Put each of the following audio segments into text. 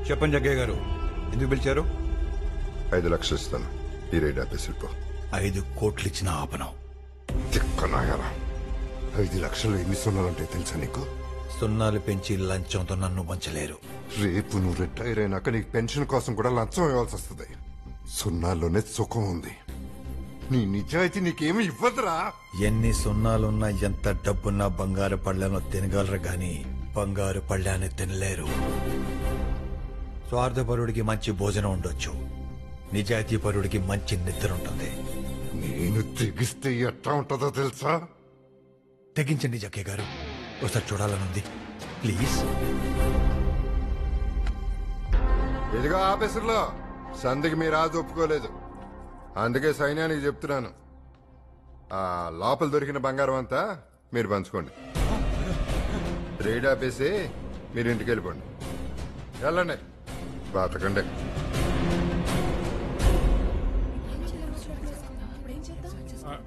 చెప్పండి జగ్గయ్య గారు, ఎందుకు పిలిచారు? 5 లక్షలు ఇస్తాను, ఈ రైడ్ ఆపేసి వెళ్ళిపో. 5 కోట్లు ఇచ్చిన ఆపనం. తిక్కనాయారా, 5 లక్షలు ఎన్ని సున్నాలుంటాయి తెలుసా నీకు? సున్నాలు పెంచి లంచంతో నన్ను వంచలేరు. రేపు నువ్వు రిటైర్ అయినాక నీకు పెన్షన్ కోసం కూడా లంచం ఇవ్వాల్సి వస్తుంది. సున్నాల్లోనే సుఖం ఉంది. నీ నిజాయితీ నీకేమి ఇవ్వదురా. ఎన్ని సున్నాలున్నా ఎంత డబ్బున్నా బంగారు పళ్ళను తినగలరు గాని బంగారు పళ్ళాన్ని తినలేరు. స్వార్థపరుడికి మంచి భోజనం ఉండొచ్చు, నిజాయితీ పరుడికి మంచి నిద్ర ఉంటుంది. నేను తెగిస్తే ఎట్లా ఉంటుందో తెలుసా? తెగించండి జగ్గయ్య గారు, ఒకసారి చూడాలనుంది, ప్లీజ్. ఇదిగో ఆఫీసర్లో సంధికి మీ రాజు ఒప్పుకోలేదు, అందుకే సైన్యానికి చెప్తున్నాను. ఆ లోపల దొరికిన బంగారం అంతా మీరు పంచుకోండి. రైడ్ ఆపేసి మీరు ఇంటికి వెళ్ళిపోండి. వెళ్ళండి, బతకండి.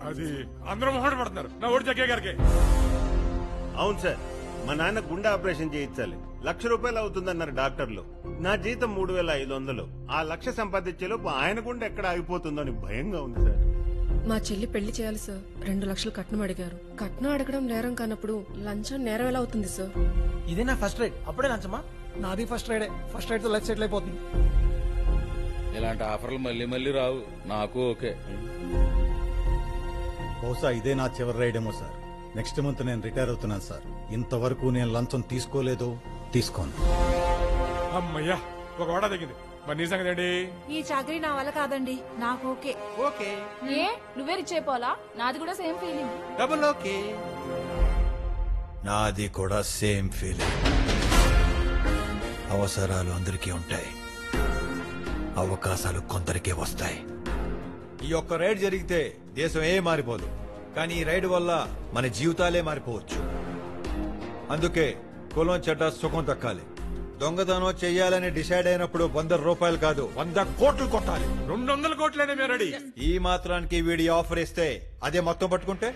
అది అందరూ మొహట పడుతున్నారు నా ఓడి జగ్గయ్య గారికి. అవును సార్, మా నాన్న గుండె ఆపరేషన్ చేయించాలి, 1,00,000 రూపాయలు అవుతుందన్నారు డాక్టర్లు. నా జీతం 3,500. ఆ 1,00,000 సంపాదించేలోపు ఆయన గుండె ఎక్కడ ఆగిపోతుందో అని భయంగా ఉంది సార్. మా చెల్లి పెళ్లి చేయాలి సార్, 2 లక్షలు కట్నం అడిగారు. కట్నం అడగడం నేరం కానప్పుడు లంచం నేరం ఎలా అవుతుంది సార్? ఇదే నా ఫస్ట్ రైడ్, అప్పుడే లంచమా? నాది ఫస్ట్ రైడే, ఫస్ట్ రైడ్ తో లైఫ్ సెటిల్ అయిపోతుంది. ఇలాంటి ఆఫర్లు మళ్ళీ మళ్ళీ రావు. నాకు ఓకే. బహుశా ఇదే నా చివరి రైడ్ ఏమో సార్. నెక్స్ట్ మంత్ నేను రిటైర్ అవుతున్నాను సార్. ఇంతవరకు నేను లంచం తీసుకోలేదు, తీసుకోను. అమ్మయ్యా, ఒక వాడా తగ్గింది. మరి నీ సంగతి ఏంటి? ఈ చాకరీ నా వల్ల కాదండి, నాకు ఓకే. ఓకే, ఏ నువ్వే రిచ్ అయిపోవాలా? నాది కూడా సేమ్ ఫీలింగ్. Double okay. నాది కూడా సేమ్ ఫీలింగ్. అవసరాలు అందరికీ ఉంటాయి, అవకాశాలు కొందరికే వస్తాయి. ఈ ఒక్క రైడ్ జరిగితే దేశం ఏ మారిపోదు, కానీ ఈ రైడ్ వల్ల మన జీవితాలే మారిపోవచ్చు. అందుకే కులం చెడ్డ సుఖం దక్కాలి. దొంగతనం చెయ్యాలని డిసైడ్ అయినప్పుడు 100 రూపాయలు కాదు, 100 కోట్లు కొట్టాలి. 200 కోట్లైనా మేము రెడీ. ఈ మాత్రానికి వీడి ఆఫర్ ఇస్తే అదే మొత్తం పట్టుకుంటే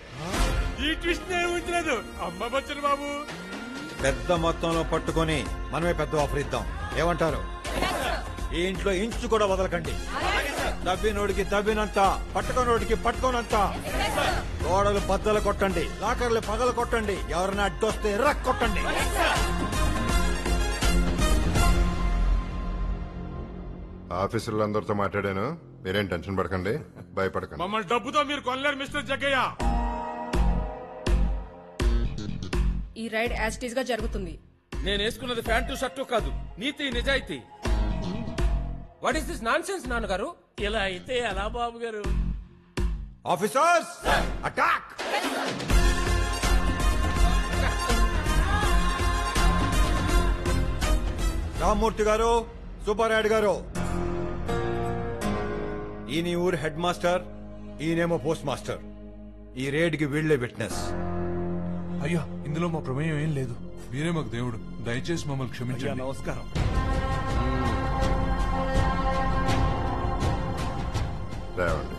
ఈ ట్విస్ట్ నేను ఊహించలేదు. అమ్మ బచ్చన్ బాబు, పెద్ద మొత్తంలో పట్టుకొని మనమే పెద్ద ఆఫర్ ఇద్దాం. ఏమంటారు? ఈ ఇంట్లో ఇంచు కూడా వదలకండి. తవ్వినోడికి తవ్వినంత, పట్టుకోనోడికి పట్టుకోనంత. గోడలు బద్దలు కొట్టండి, లాకర్లు పగలు కొట్టండి, ఎవరైనా అడ్డొస్తే ఎర్రక్ కొట్టండి. ఆఫీసర్లందరితో మాట్లాడాను, మీరేం టెన్షన్ పడకండి, భయపడకండి. మమ్మల్ని డబ్బుతో మీరు కొనలేరు మిస్టర్ జగ్గయ్య. ఈ రైడ్ యాజ్ ఇట్ ఈస్ గా జరుగుతుంది. నేను వేసుకున్నది ప్యాంటు షర్టు కాదు, నీతి నిజాయితీ. What is this non sense నాన్నగారు? ఇలా అయితే ఎలా బాబు గారు? Officers attack! రామ్మూర్తి గారు, సుబ్బారాయుడు గారు, ఈయన ఈ ఊరు హెడ్ మాస్టర్, ఈయనేమో పోస్ట్ మాస్టర్. ఈ రేడ్ కి వీళ్లే విట్నెస్. అయ్యా, ఇందులో మా ప్రమేయం ఏం లేదు. మీరే మాకు దేవుడు, దయచేసి మమ్మల్ని క్షమించండి. నమస్కారం. రావండి.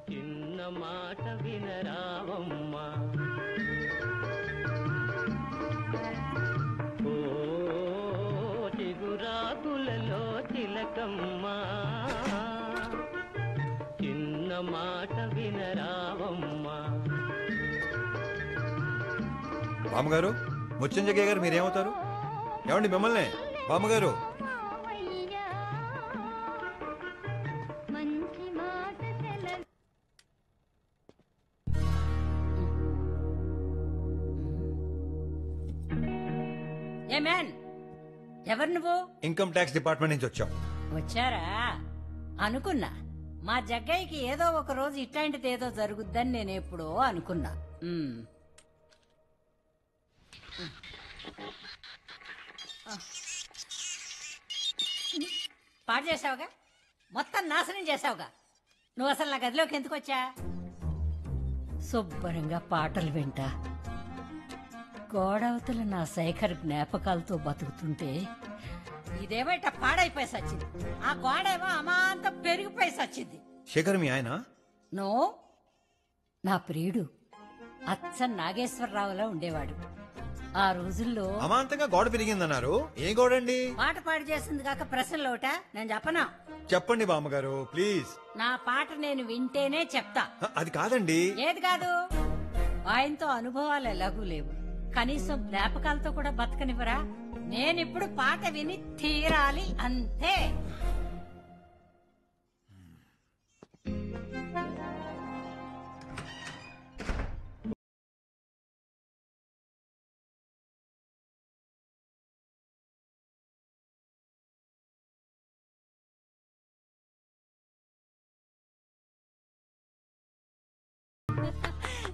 చిన్న మాట వినరావమ్మా, ఓ చిగురాకులలో తిలకమ్మా, చిన్న మాట వినరావమ్మా. బామ్మగారు, ముచ్చంజగయ్య గారు మీరేమవుతారు? ఏమండి మిమ్మల్ని? బామ్మగారు, ఎవరు నువ్వు? ఇన్కమ్ ట్యాక్స్ డిపార్ట్మెంట్ నుంచి వచ్చాం. వచ్చారా? అనుకున్నా మా జగ్గయ్యకి ఏదో ఒక రోజు ఇట్లాంటిది ఏదో జరుగుద్దని నేను ఎప్పుడో అనుకున్నా. పాడు చేసావుగా, మొత్తం నాశనం చేసావుగా. నువ్వు అసలు నా గదిలోకి ఎందుకు వచ్చా? శుభ్రంగా పాటలు వింటా గోడవతల నా శేఖర్ జ్ఞాపకాలతో బతుకుతుంటే ఇదేమైట పాడైపోయి సచ్చింది. ఆ గోడేమో అమాంతం పెరిగిపోయి సచ్చింది. శేఖర్ మీ ఆయన? నో, నా ప్రియుడు అచ్చ నాగేశ్వరరావులా ఉండేవాడు. ఆ రోజుల్లో అమాంతంగా గోడ పెరిగిందన్నారు. ఏ గోడండి? పాట పాడి చేసింది కాక ప్రశ్నలోట నేను చెప్పనా? చెప్పండి బామ్మగారు ప్లీజ్. నా పాట నేను వింటేనే చెప్తా. అది కాదండి. ఏది కాదు? ఆయనతో అనుభవాలు ఎలాగూ లేవు, కనీసం జ్ఞాపకాలతో కూడా బతకనివ్వరా? నేనిప్పుడు పాట విని తీరాలి అంతే.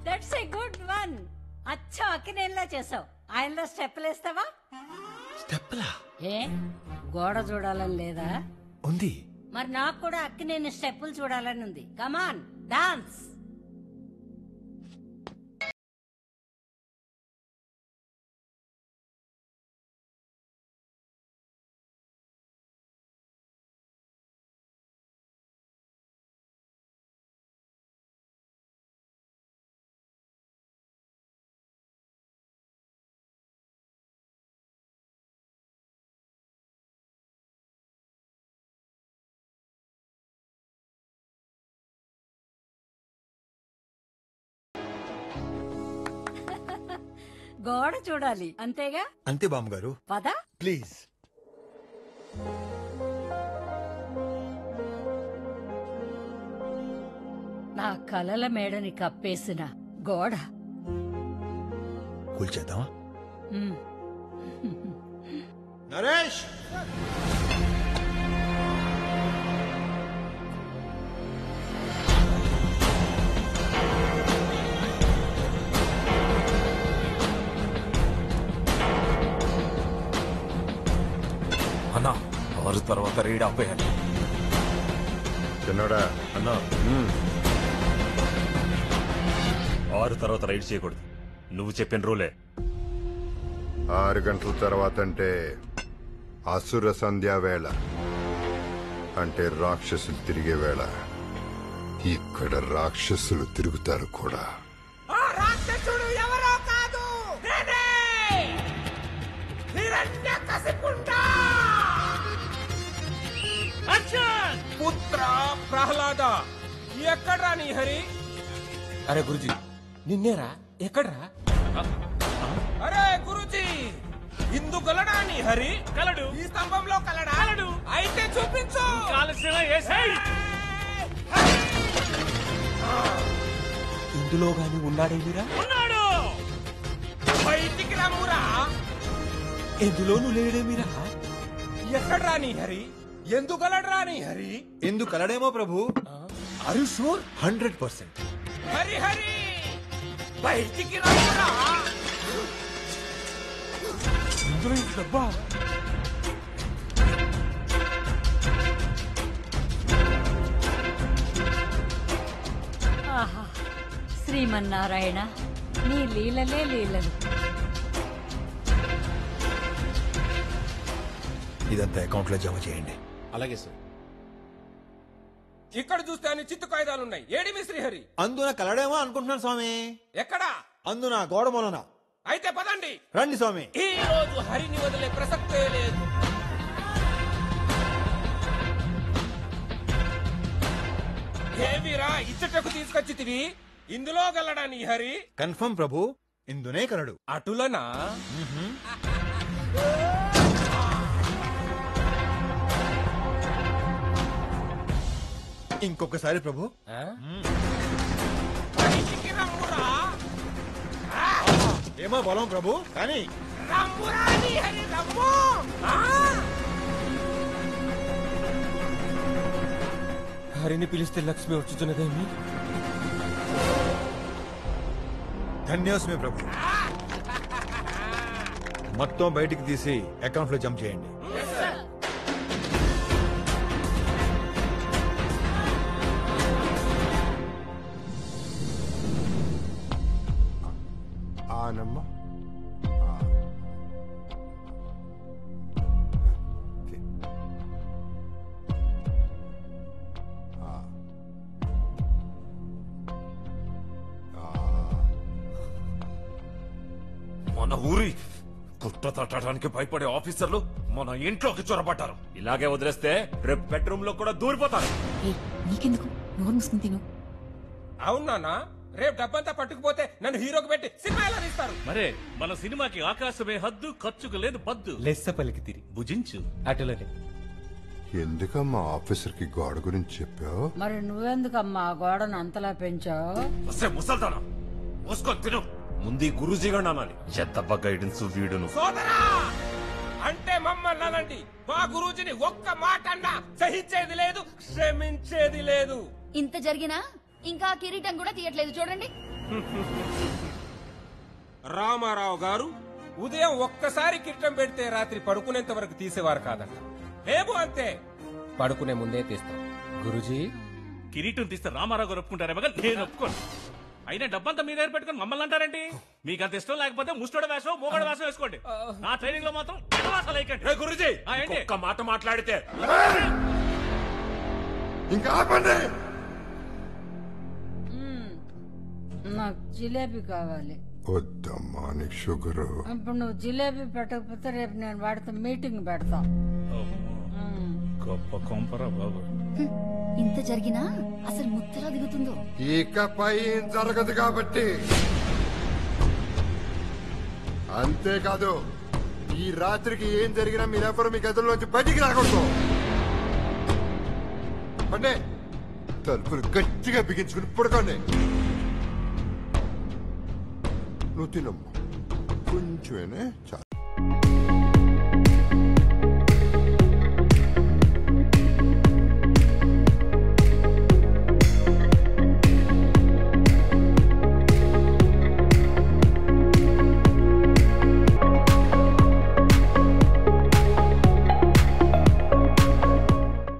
That's a good one. అచ్చా అక్కినేలా చేసావు. ఆయనలో స్టెప్పులు వేస్తావా? స్టెప్లా? ఏ గోడ చూడాలని లేదా? ఉంది. మరి నాకు కూడా అక్కినేని స్టెప్పులు చూడాలని ఉంది. Come on dance. గోడ చూడాలి అంతేగా? అంతే బామ్మగారు. పద ప్లీజ్. నా కలల మేడని కప్పేసిన గోడ కూల్చేద్దామా? మ్. నరేష్, అన్నా 6 తర్వాత రైడ్ ఆపేయాలి. చిన్నోడా అన్నా 6 తర్వాత రైడ్ చేయకూడదు. నువ్వు చెప్పిన రూలే. 6 గంటల తర్వాత అంటే అసుర సంధ్యా వేళ, అంటే రాక్షసులు తిరిగే వేళ. ఇక్కడ రాక్షసులు తిరుగుతారు కూడా. రాక్షసుడు ఎవరో కాదు, నేనే హిరణ్యకశిపుండ. పుత్ర ప్రహ్లాద, ఎక్కడ్రా నీ హరి? అరే గురుజీ, నిన్నేరా? ఎక్కడ్రా? అరే గురుజీ, ఇందు గలడా నీ హరి? కలడు. ఈ స్తంభంలో కలడా? కలడు. అయితే చూపించు. ఇందులో గాని ఉన్నాడేమిరా? ఉన్నాడు. బయటికి రమ్మురా. ఎందులోనూ లేడేమిరా? ఎక్కడ్రా నీ హరి? ఎందుకలడ్రా నీ హరి? ఎందుకు కలడేమో ప్రభు. Are you sure? 100%. Hari Hari బయటికి రమ్మురా. ఇందులో ఇంత డబ్బా? ఆహా, శ్రీమన్నారాయణ, నీ లీలలే లీలలు. ఇదంతా అకౌంట్ లో జమ చేయండి. అలాగే సార్. ఇక్కడ చూస్తే అన్ని చిత్తు కాగితాలున్నాయి. ఏడి మీ శ్రీహరి? అందున కలడేమో అనుకుంటున్నాను స్వామి. ఎక్కడా? అందున గోడ మూలన. అయితే పదండి. రండి స్వామి. ఈ రోజు హరిని వదిలే ప్రసక్తే లేదు. ఏమిరా ఇచ్చటకు తీసుకొచ్చితివి? ఇందులో గలడా నీ హరి? కన్ఫర్మ్ ప్రభు, ఇందునే కలడు. అటులనా? ఇంకొకసారి ప్రభు. బయటికి రమ్మురా. ఏమో బలం ప్రభు, కానీ రమ్మురా నీ హరి, రమ్ము. హరిని పిలిస్తే లక్ష్మి వచ్చుతున్నదేమి? ధన్యోస్మి ప్రభు. మొత్తం బయటికి తీసి అకౌంట్ లో జమ చేయండి. ఆనమ్మ మన ఊరి కుట్ర తట్టడానికి భయపడే ఆఫీసర్లు మన ఇంట్లోకి చొరబడ్డారు. ఇలాగే వదిలేస్తే రేపు బెడ్రూమ్ లో కూడా దూరిపోతారు. నీకెందుకు నోరు మూసుకుని తిను. అవునా? రేపు డబ్బంతా పట్టుకుపోతే నన్ను హీరోకి పెట్టి సినిమా ఎలా తీస్తారు? మరే మన సినిమాకి ఆకాశమే హద్దు, ఖర్చుకు లేదు పద్దు. లెస్స పలికి తిరి భుజించు. అటులోనే. ఎందుకమ్మా ఆఫీసర్ కి గోడ గురించి చెప్పావు? మరి నువ్వెందుకమ్మా ఆ గోడను అంతలా పెంచావు? వస్తే ముసల్దానా మూసుకొని తిను. ముందు గురూజీ గారు అనాలి. చెత్తబ్బ గైడెన్స్ వీడును. సోదరా అంటే మమ్మల్ని అనండి. మా గురూజీని ఒక్క మాట అన్నా సహించేది లేదు, క్షమించేది లేదు. ఇంత జరిగినా ఇంకా కిరీటం కూడా తీయట్లేదు చూడండి. రామారావు గారు ఉదయం ఒక్కసారి కిరీటం పెడితే రాత్రి పడుకునేంత వరకు తీసేవారు కాదంట. మేము అంతే, పడుకునే ముందే తీస్తాం. గురూజీ కిరీటం తీస్తే రామారావు గారు ఒప్పుకుంటారే మగ నేను ఒప్పుకోను. అయినా డబ్బంతా మీ దగ్గర పెట్టుకుని మమ్మల్ని అంటారేంటి? మీకు అంత ఇష్టం లేకపోతే ముస్టోడ వేషం, మూగడ వేషం వేసుకోండి. నా ట్రైనింగ్ లో మాత్రం గురూజీ ఒక్క మాట మాట్లాడితే ఇంకా ఆపండి. నాకు జిలేబీ కావాలి. వద్దమ్మా నీకు షుగరు. ఇప్పుడు నువ్వు జిలేబీ పెట్టకపోతే రేపు నేను వాడితో మీటింగ్ పెడతా. గొప్ప కొంపరా బాబు. ఇంత జరిగినా అసలు ముత్తలా దిగుతుందో. ఇకపై ఏం జరగదు కాబట్టి. అంతేకాదు ఈ రాత్రికి ఏం జరిగినా మీరెవరు మీ గదుల్లోంచి బయటికి రాకూడదు. అంటే తలుపులు గట్టిగా బిగించుకుని పడుకోండి. నువ్వు తినమ్మా, కొంచెమేనే చాలు.